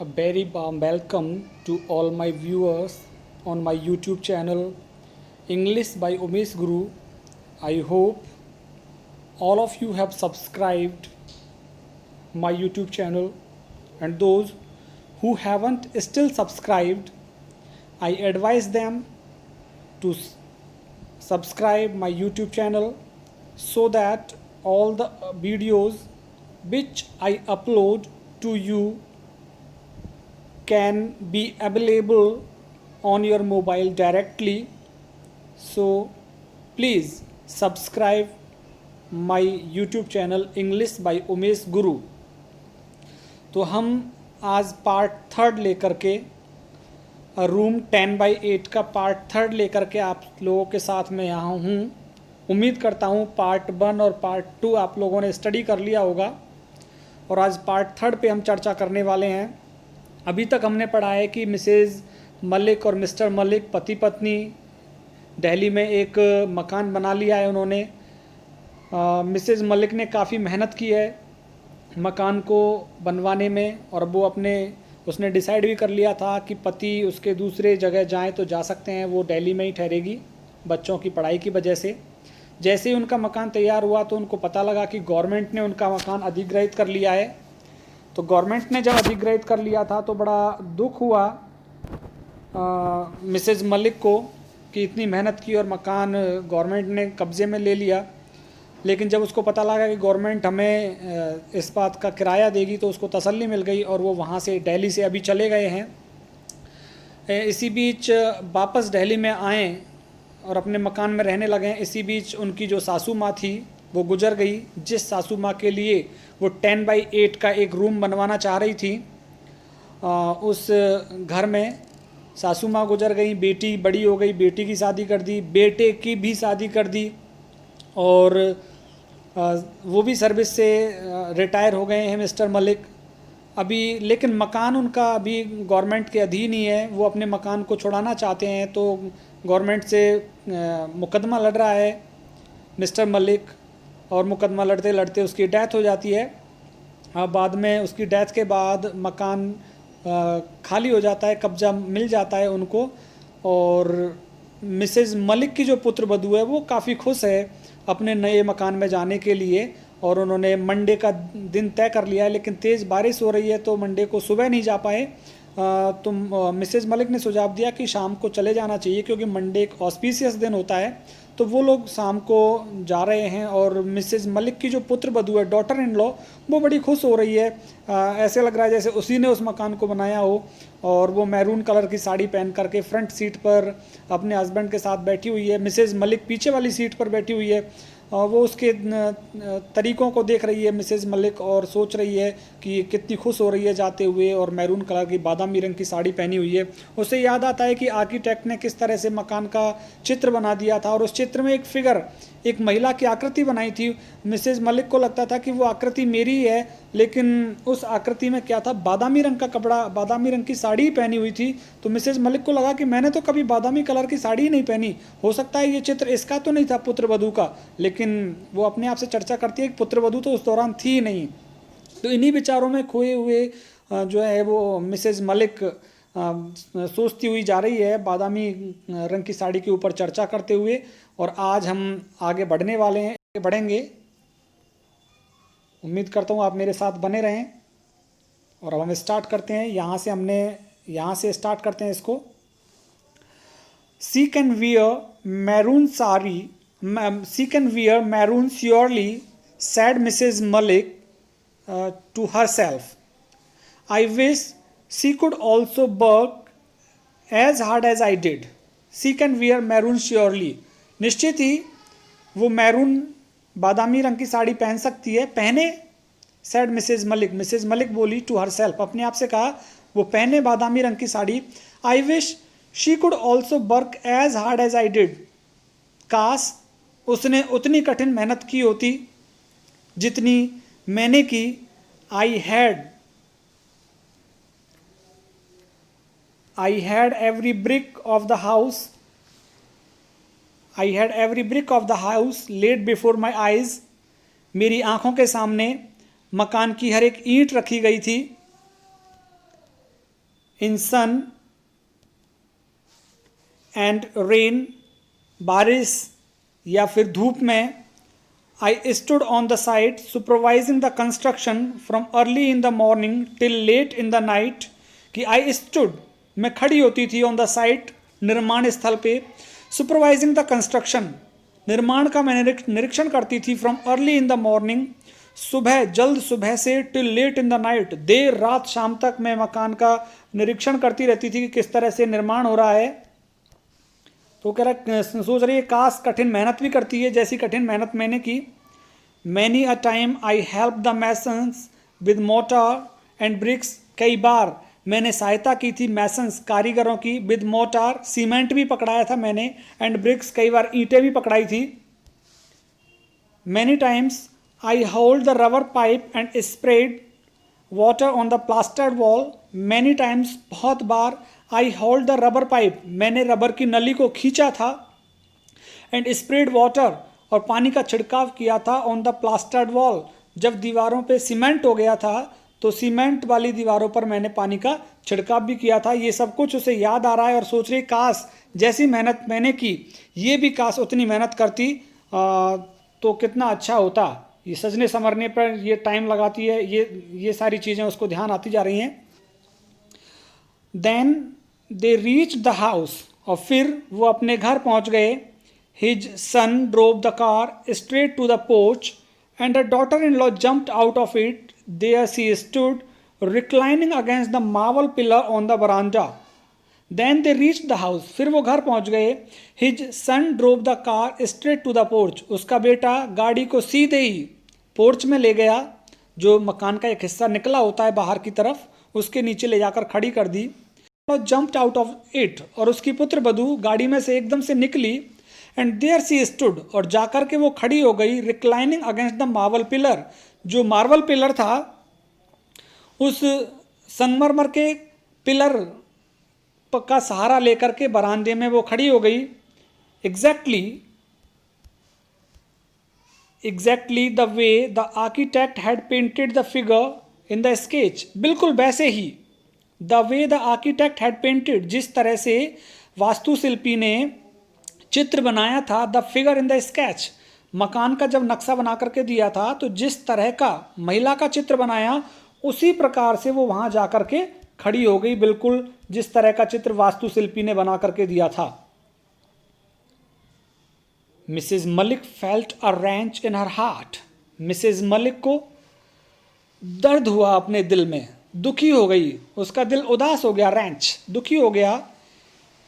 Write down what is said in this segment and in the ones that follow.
A very warm welcome to all my viewers on my YouTube channel English by Umesh Guru. I hope all of you have subscribed my YouTube channel, and those who haven't still subscribed, I advise them to subscribe my YouTube channel so that all the videos which I upload to you can be available on your mobile directly. So please subscribe my YouTube channel English by Umesh गुरु। तो हम आज part third लेकर के room 10/8 का part third लेकर के आप लोगों के साथ में यहाँ हूँ। उम्मीद करता हूँ पार्ट 1 और पार्ट 2 आप लोगों ने स्टडी कर लिया होगा और आज पार्ट थर्ड पे हम चर्चा करने वाले हैं। अभी तक हमने पढ़ा है कि मिसेज़ मलिक और मिस्टर मलिक पति पत्नी दिल्ली में एक मकान बना लिया है उन्होंने। मिसेज़ मलिक ने काफ़ी मेहनत की है मकान को बनवाने में और वो उसने डिसाइड भी कर लिया था कि पति उसके दूसरे जगह जाएं तो जा सकते हैं, वो दिल्ली में ही ठहरेगी बच्चों की पढ़ाई की वजह से। जैसे ही उनका मकान तैयार हुआ तो उनको पता लगा कि गवर्नमेंट ने उनका मकान अधिग्रहित कर लिया है। तो गवर्नमेंट ने जब अधिग्रहित कर लिया था तो बड़ा दुख हुआ मिसेज़ मलिक को कि इतनी मेहनत की और मकान गवर्नमेंट ने कब्ज़े में ले लिया। लेकिन जब उसको पता लगा कि गवर्नमेंट हमें इस बात का किराया देगी तो उसको तसल्ली मिल गई और वो वहाँ से दिल्ली से अभी चले गए हैं। इसी बीच वापस दिल्ली में आए और अपने मकान में रहने लगे। इसी बीच उनकी जो सासू माँ थी वो गुजर गई, जिस सासू माँ के लिए वो 10/8 का एक रूम बनवाना चाह रही थी। उस घर में सासू माँ गुजर गई, बेटी बड़ी हो गई, बेटी की शादी कर दी, बेटे की भी शादी कर दी और वो भी सर्विस से रिटायर हो गए हैं मिस्टर मलिक अभी। लेकिन मकान उनका अभी गवर्नमेंट के अधीन ही है। वो अपने मकान को छुड़ाना चाहते हैं तो गवर्नमेंट से मुकदमा लड़ रहा है मिस्टर मलिक और मुकदमा लड़ते लड़ते उसकी डेथ हो जाती है। बाद में उसकी डेथ के बाद मकान खाली हो जाता है, कब्ज़ा मिल जाता है उनको। और मिसेज़ मलिक की जो पुत्र वधू है वो काफ़ी खुश है अपने नए मकान में जाने के लिए और उन्होंने मंडे का दिन तय कर लिया है। लेकिन तेज़ बारिश हो रही है तो मंडे को सुबह नहीं जा पाए। तो मिसेज़ मलिक ने सुझाव दिया कि शाम को चले जाना चाहिए क्योंकि मंडे एक ऑस्पिशियस दिन होता है। तो वो लोग शाम को जा रहे हैं और मिसेज़ मलिक की जो पुत्र वधू है, डॉटर इन लॉ, वो बड़ी खुश हो रही है। ऐसे लग रहा है जैसे उसी ने उस मकान को बनाया हो। और वो मैरून कलर की साड़ी पहन करके फ्रंट सीट पर अपने हस्बैंड के साथ बैठी हुई है। मिसेज़ मलिक पीछे वाली सीट पर बैठी हुई है। वो उसके तरीक़ों को देख रही है मिसेज़ मलिक और सोच रही है कि कितनी खुश हो रही है जाते हुए और मैरून कलर की बादामी रंग की साड़ी पहनी हुई है। उससे याद आता है कि आर्किटेक्ट ने किस तरह से मकान का चित्र बना दिया था और उस चित्र में एक फिगर, एक महिला की आकृति बनाई थी। मिसेज़ मलिक को लगता था कि वो आकृति मेरी है, लेकिन उस आकृति में क्या था, बादामी रंग का कपड़ा, बादामी रंग की साड़ी पहनी हुई थी। तो मिसेज़ मलिक को लगा कि मैंने तो कभी बादामी कलर की साड़ी ही नहीं पहनी, हो सकता है ये चित्र इसका तो नहीं था पुत्र वधू का। लेकिन वो अपने आप से चर्चा करती है कि पुत्र वधू तो उस दौरान थी ही नहीं। तो इन्हीं विचारों में खोए हुए जो है वो मिसेज़ मलिक सोचती हुई जा रही है बादामी रंग की साड़ी के ऊपर चर्चा करते हुए। और आज हम आगे बढ़ने वाले हैं, आगे बढ़ेंगे। उम्मीद करता हूँ आप मेरे साथ बने रहें। और अब हम स्टार्ट करते हैं। यहाँ से स्टार्ट करते हैं इसको। She can wear maroon sari, she can wear maroon surely, said Mrs. Malik to herself. I wish she could also work as hard as I did. She can wear maroon surely. निश्चित ही वो maroon बादामी रंग की साड़ी पहन सकती है, पहने। said Mrs. Malik. Mrs. Malik बोली to herself, अपने आप से कहा, वो पहने बादामी रंग की sari. I wish she could also work as hard as I did. काश उसने उतनी कठिन मेहनत की होती जितनी मैंने की। I had every brick of the house, I had every brick of the house laid before my eyes. मेरी आंखों के सामने मकान की हर एक ईंट रखी गई थी। इन सन एंड रेन, बारिश या फिर धूप में, I stood on the side supervising the construction from early in the morning till late in the night, कि आई स्टूड, मैं खड़ी होती थी, ऑन द साइट, निर्माण स्थल पे, सुपरवाइजिंग द कंस्ट्रक्शन, निर्माण का मैं निरीक्षण करती थी, from early in the morning, सुबह, जल्द सुबह से, till late in the night, देर रात शाम तक मैं मकान का निरीक्षण करती रहती थी कि किस तरह से निर्माण हो रहा है। तो कह रहा, सोच रही है काश कठिन मेहनत भी करती है जैसी कठिन मेहनत मैंने की। Many a time I help the masons with mortar and bricks, कई बार मैंने सहायता की थी मैसन्स, कारीगरों की, विद मोटार, सीमेंट भी पकड़ाया था मैंने, एंड ब्रिक्स, कई बार ईंटें भी पकड़ाई थी। Many times I hold the rubber pipe and spread water on the plastered wall, many times, बहुत बार, I hold the rubber pipe, मैंने रबर की नली को खींचा था, एंड स्प्रेड वाटर, और पानी का छिड़काव किया था, ऑन द प्लास्टर्ड वॉल, जब दीवारों पे सीमेंट हो गया था तो सीमेंट वाली दीवारों पर मैंने पानी का छिड़काव भी किया था। ये सब कुछ उसे याद आ रहा है और सोच रही काश जैसी मेहनत मैंने की ये भी काश उतनी मेहनत करती तो कितना अच्छा होता। ये सजने संवरने पर ये टाइम लगाती है, ये सारी चीज़ें उसको ध्यान आती जा रही हैं। Then they reach the house, और फिर वो अपने घर पहुंच गए। His son drove the car straight to the porch and the daughter in law jumped out of it, there she stood reclining against the marble pillar on the verandah. Then they reach the house, फिर वो घर पहुंच गए। His son drove the car straight to the porch, उसका बेटा गाड़ी को सीधे ही पोर्च में ले गया, जो मकान का एक हिस्सा निकला होता है बाहर की तरफ, उसके नीचे ले जाकर खड़ी कर दी। जम्प्ड आउट ऑफ इट, और उसकी पुत्र बधू गाड़ी में से एकदम से निकली। एंड देयर सी स्टूड, और जाकर के वो खड़ी हो गई, reclining against the marble pillar, जो मार्बल पिलर था उस संगमरमर के पिलर का सहारा लेकर के बरामदे में वो खड़ी हो गई। Exactly the way the architect had painted the figure in the sketch, बिल्कुल वैसे ही, the way the architect had painted, जिस तरह से वास्तुशिल्पी ने चित्र बनाया था, the figure in the sketch, मकान का जब नक्शा बना करके दिया था तो जिस तरह का महिला का चित्र बनाया उसी प्रकार से वो वहां जाकर के खड़ी हो गई, बिल्कुल जिस तरह का चित्र वास्तुशिल्पी ने बना करके दिया था। Mrs Malik felt a wrench in her heart, Mrs Malik को दर्द हुआ अपने दिल में, दुखी हो गई, उसका दिल उदास हो गया, रेंच, दुखी हो गया।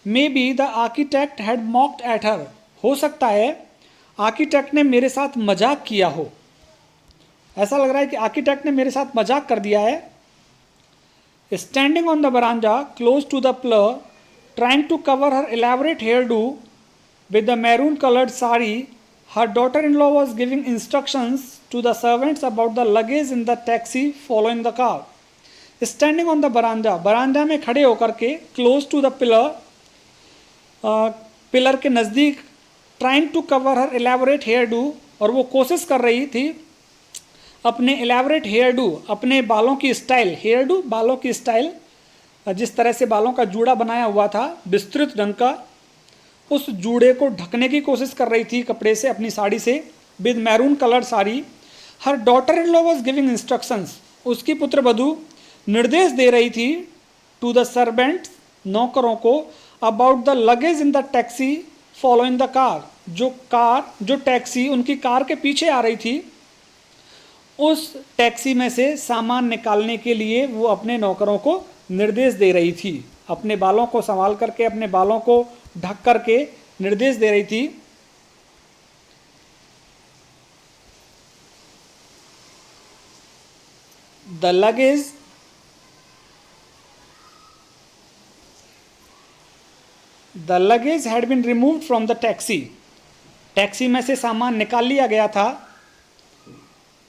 May be the architect had mocked at her, हो सकता है आर्किटेक्ट ने मेरे साथ मजाक किया हो, ऐसा लग रहा है कि आर्किटेक्ट ने मेरे साथ मजाक कर दिया है। Standing on the veranda close to the pillar, trying to cover her elaborate hairdo with the maroon coloured sari, her daughter in law was giving instructions to the servants about the luggage in the taxi following the car. Standing on the veranda, veranda में खड़े होकर के, close to the pillar, pillar के नज़दीक, trying to cover her elaborate hairdo, और वो कोशिश कर रही थी अपने एलैबोरेट हेयर डू, अपने बालों की स्टाइल, हेयर डू बालों की स्टाइल, जिस तरह से बालों का जूड़ा बनाया हुआ था विस्तृत ढंग का, उस जूड़े को ढकने की कोशिश कर रही थी कपड़े से, अपनी साड़ी से, with maroon coloured sari. Her daughter in law was giving instructions, उसकी पुत्र वधू निर्देश दे रही थी, टू द सर्वेंट्स, नौकरों को, about the luggage in the taxi following the car, जो टैक्सी उनकी कार के पीछे आ रही थी, उस टैक्सी में से सामान निकालने के लिए वो अपने नौकरों को निर्देश दे रही थी, अपने बालों को संभाल करके, अपने बालों को ढक करके निर्देश दे रही थी। The luggage had been removed from the taxi, taxi में से सामान निकाल लिया गया था।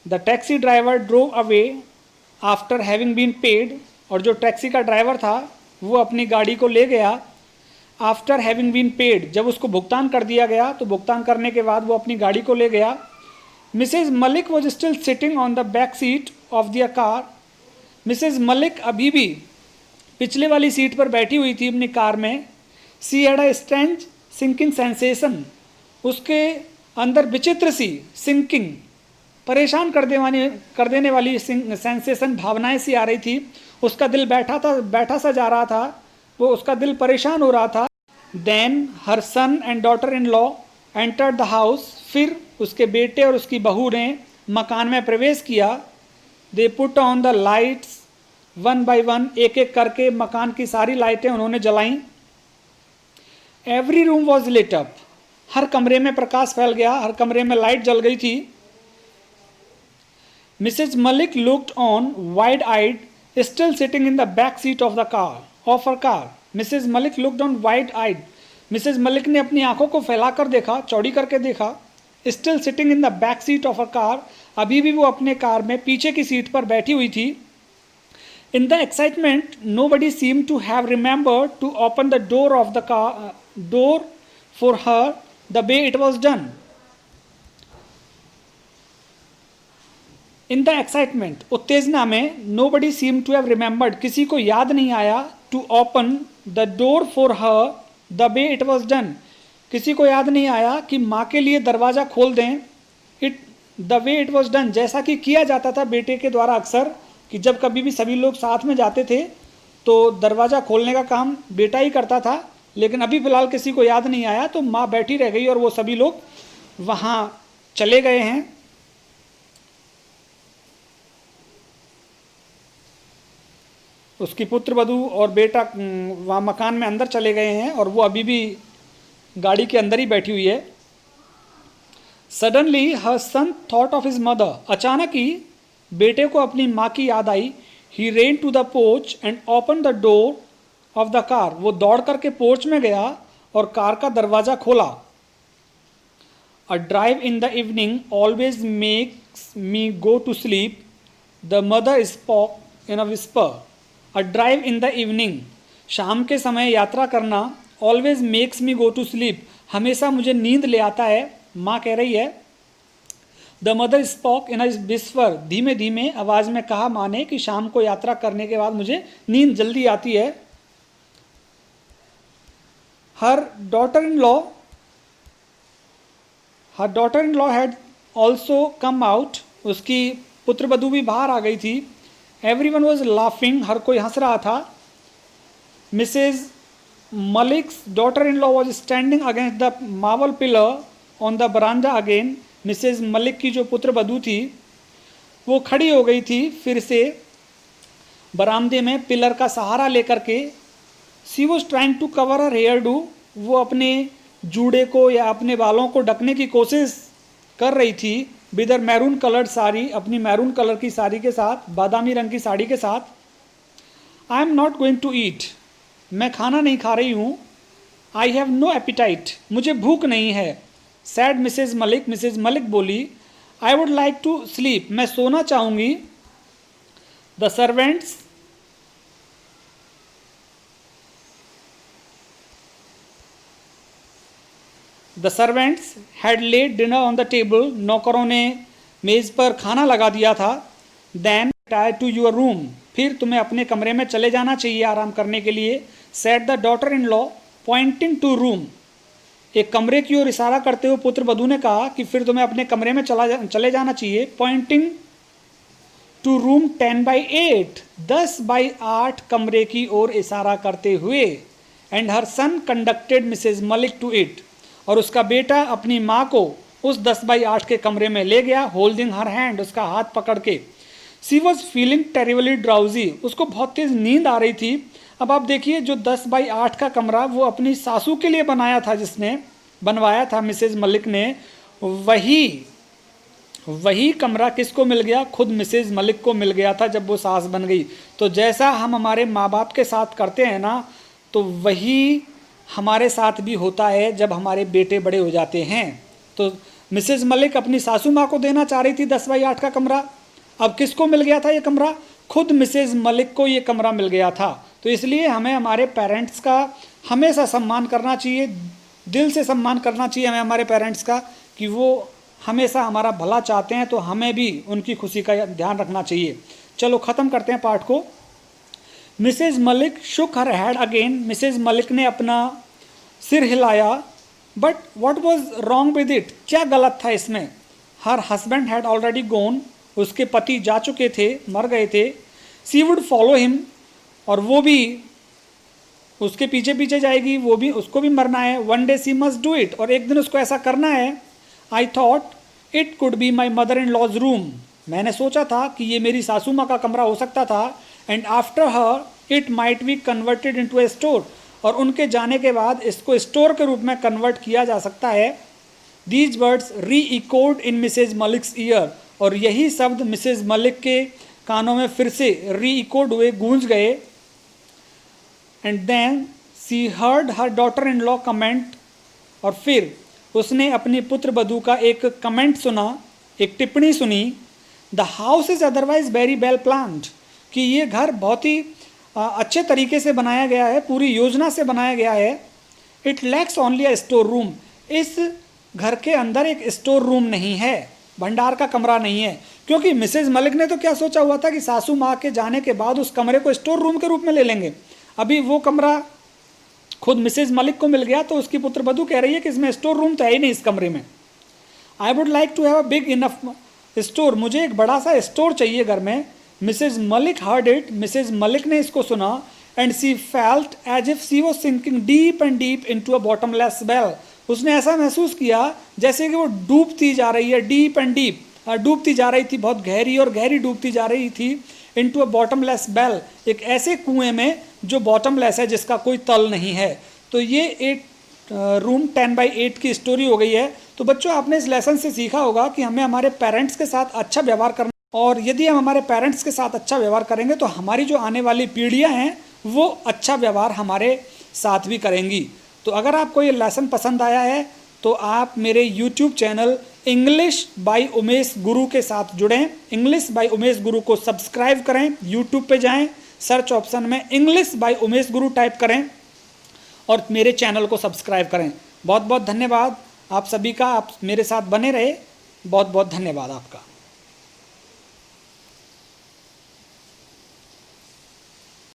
The taxi driver drove away after having been paid, और जो टैक्सी का ड्राइवर था वो अपनी गाड़ी को ले गया, आफ्टर हैविंग बीन पेड, जब उसको भुगतान कर दिया गया तो भुगतान करने के बाद वो अपनी गाड़ी को ले गया। Mrs Malik was still sitting on the back seat of the car, Mrs Malik अभी भी पिछले वाली सीट पर बैठी हुई थी अपनी कार में। She had a strange sinking sensation, उसके अंदर विचित्र सी सिंकिंग, परेशान कर देने वाली सेंसेशन, भावनाएं सी आ रही थी। उसका दिल बैठा सा जा रहा था, वो उसका दिल परेशान हो रहा था। Then her son and daughter in law entered the house, फिर उसके बेटे और उसकी बहू ने मकान में प्रवेश किया। They put on the lights one by one, एक एक करके मकान की सारी लाइटें उन्होंने जलाईं। Every room was lit up, हर कमरे में प्रकाश फैल गया, हर कमरे में लाइट जल गई थी। Mrs Malik looked on wide eyed still sitting in the back seat of her car. Mrs Malik looked on wide eyed, Mrs Malik ने अपनी आंखों को फैलाकर देखा, चौड़ी करके देखा। Still sitting in the back seat of her car, अभी भी वो अपने कार में पीछे की सीट पर बैठी हुई थी। In the excitement nobody seemed to have remembered to open the door of the car door for her the way it was done. In the excitement, उत्तेजना में, nobody seemed to have remembered, किसी को याद नहीं आया, to open the door for her the way it was done, किसी को याद नहीं आया कि माँ के लिए दरवाज़ा खोल दें। It the way it was done, जैसा कि किया जाता था बेटे के द्वारा अक्सर, कि जब कभी भी सभी लोग साथ में जाते थे तो दरवाज़ा खोलने का काम बेटा ही करता था। लेकिन अभी फ़िलहाल किसी को याद नहीं आया, तो माँ बैठी रह गई और वो सभी लोग वहाँ चले गए हैं। उसकी पुत्र वधू और बेटा वहाँ मकान में अंदर चले गए हैं और वो अभी भी गाड़ी के अंदर ही बैठी हुई है। Suddenly her son thought of his mother, अचानक ही बेटे को अपनी माँ की याद आई। He ran to the porch and open the door of the car, वो दौड़ करके पोर्च में गया और कार का दरवाज़ा खोला। A drive in the evening always makes me go to sleep, the mother spoke in a whisper. A drive in the evening, शाम के समय यात्रा करना, always makes me go to sleep, हमेशा मुझे नींद ले आता है, माँ कह रही है। The mother spoke in a whisper, धीमे धीमे आवाज़ में कहा माँ ने कि शाम को यात्रा करने के बाद मुझे नींद जल्दी आती है। Her daughter in law had also come out, उसकी पुत्र वधू भी बाहर आ गई थी। एवरीवन वॉज लाफिंग, हर कोई हंस रहा था। Mrs Malik's daughter in law was standing against the marble pillar on the बरामदा अगेन, मिसेज मलिक की जो पुत्र वधू थी वो खड़ी हो गई थी फिर से बरामदे में पिलर का सहारा लेकर के। She was trying to cover her hairdo, वो अपने जूड़े को या अपने बालों को ढकने की कोशिश कर रही थी। विदर मैरून कलर्ड साड़ी, अपनी मैरून कलर की साड़ी के साथ, बादामी रंग की साड़ी के साथ। I am not going to eat, मैं खाना नहीं खा रही हूँ। आई हैव नो एपिटाइट, मुझे भूख नहीं है। Said Mrs Malik, Mrs Malik बोली। I would like to sleep, मैं सोना चाहूँगी। The servants had laid dinner on the table, नौकरों ने मेज़ पर खाना लगा दिया था। Then retire to your room, फिर तुम्हें अपने कमरे में चले जाना चाहिए आराम करने के लिए। Said the daughter in law pointing to room, एक कमरे की ओर इशारा करते हुए पुत्र वधू ने कहा कि फिर तुम्हें अपने कमरे में चले जाना चाहिए। पॉइंटिंग टू रूम 10/8, 10/8 कमरे की ओर इशारा करते हुए। And her son conducted Mrs Malik to it, और उसका बेटा अपनी माँ को उस 10/8 के कमरे में ले गया, होल्डिंग हर हैंड, उसका हाथ पकड़ के। She was feeling terribly drowsy, उसको बहुत तेज नींद आ रही थी। अब आप देखिए, जो 10/8 का कमरा वो अपनी सासू के लिए बनाया था, जिसने बनवाया था मिसेज मलिक ने, वही कमरा किसको मिल गया? खुद मिसेज मलिक को मिल गया था जब वो सास बन गई। तो जैसा हम हमारे माँ बाप के साथ करते हैं ना, तो वही हमारे साथ भी होता है जब हमारे बेटे बड़े हो जाते हैं। तो मिसेज मलिक अपनी सासू माँ को देना चाह रही थी 10/8 का कमरा। अब किसको मिल गया था ये कमरा? खुद मिसेज मलिक को ये कमरा मिल गया था। तो इसलिए हमें हमारे पेरेंट्स का हमेशा सम्मान करना चाहिए, दिल से सम्मान करना चाहिए हमें हमारे पेरेंट्स का, कि वो हमेशा हमारा भला चाहते हैं, तो हमें भी उनकी खुशी का ध्यान रखना चाहिए। चलो ख़त्म करते हैं पाठ को। Mrs Malik shook her head again, Mrs Malik ने अपना सिर हिलाया। But what was wrong with it, क्या गलत था इसमें? Her husband had already gone, उसके पति जा चुके थे, मर गए थे। सी वुड फॉलो हिम, और वो भी उसके पीछे पीछे जाएगी, वो भी, उसको भी मरना है। One day she must do it, और एक दिन उसको ऐसा करना है। I thought it could be my mother in law's room, मैंने सोचा था कि ये मेरी सासू माँ का कमरा हो सकता था। And after her it might be converted into A store, और उनके जाने के बाद इसको स्टोर के रूप में कन्वर्ट किया जा सकता है। दीज वर्ड्स री इकोड इन मिसेज मलिक्स ईयर, और यही शब्द मिसेज मलिक के कानों में फिर से री इकोड हुए, गूंज गए। And then she heard her daughter in law comment, और फिर उसने अपनी पुत्र वधू का एक कमेंट सुना, एक टिप्पणी सुनी। The house is otherwise very well planned, कि ये घर बहुत ही अच्छे तरीके से बनाया गया है, पूरी योजना से बनाया गया है। It lacks only a store room, इस घर के अंदर एक स्टोर रूम नहीं है, भंडार का कमरा नहीं है। क्योंकि मिसेज मलिक ने तो क्या सोचा हुआ था कि सासू माँ के जाने के बाद उस कमरे को स्टोर रूम के रूप में ले लेंगे। अभी वो कमरा खुद मिसेज मलिक को मिल गया, तो उसकी पुत्र वधू कह रही है कि इसमें स्टोर रूम तो है ही नहीं इस कमरे में। I would like to have a big enough store, मुझे एक बड़ा सा स्टोर चाहिए घर में। Mrs Malik heard it, Mrs Malik ने इसको सुना। And she felt as if she was sinking deep and deep into a bottomless well, उसने ऐसा महसूस किया जैसे कि वो डूबती जा रही है, डीप एंड डीप, डूबती जा रही थी, बहुत गहरी और गहरी डूबती जा रही थी। इनटू अ बॉटमलेस वेल, एक ऐसे कुएं में जो बॉटमलेस है, जिसका कोई तल नहीं है। तो ये एक रूम 10/8 की स्टोरी हो गई है। तो बच्चों, आपने इस लेसन से सीखा होगा कि हमें हमारे पेरेंट्स के साथ अच्छा व्यवहार करना, और यदि हम हमारे पेरेंट्स के साथ अच्छा व्यवहार करेंगे तो हमारी जो आने वाली पीढ़ियां हैं वो अच्छा व्यवहार हमारे साथ भी करेंगी। तो अगर आपको ये लेसन पसंद आया है तो आप मेरे YouTube channel English by Umesh गुरु के साथ जुड़ें। इंग्लिश बाय उमेश गुरु को सब्सक्राइब करें, यूट्यूब पे जाएं, सर्च ऑप्शन में English by Umesh Guru type करें और मेरे चैनल को सब्सक्राइब करें। बहुत बहुत धन्यवाद आप सभी का, आप मेरे साथ बने रहे। बहुत बहुत धन्यवाद आपका।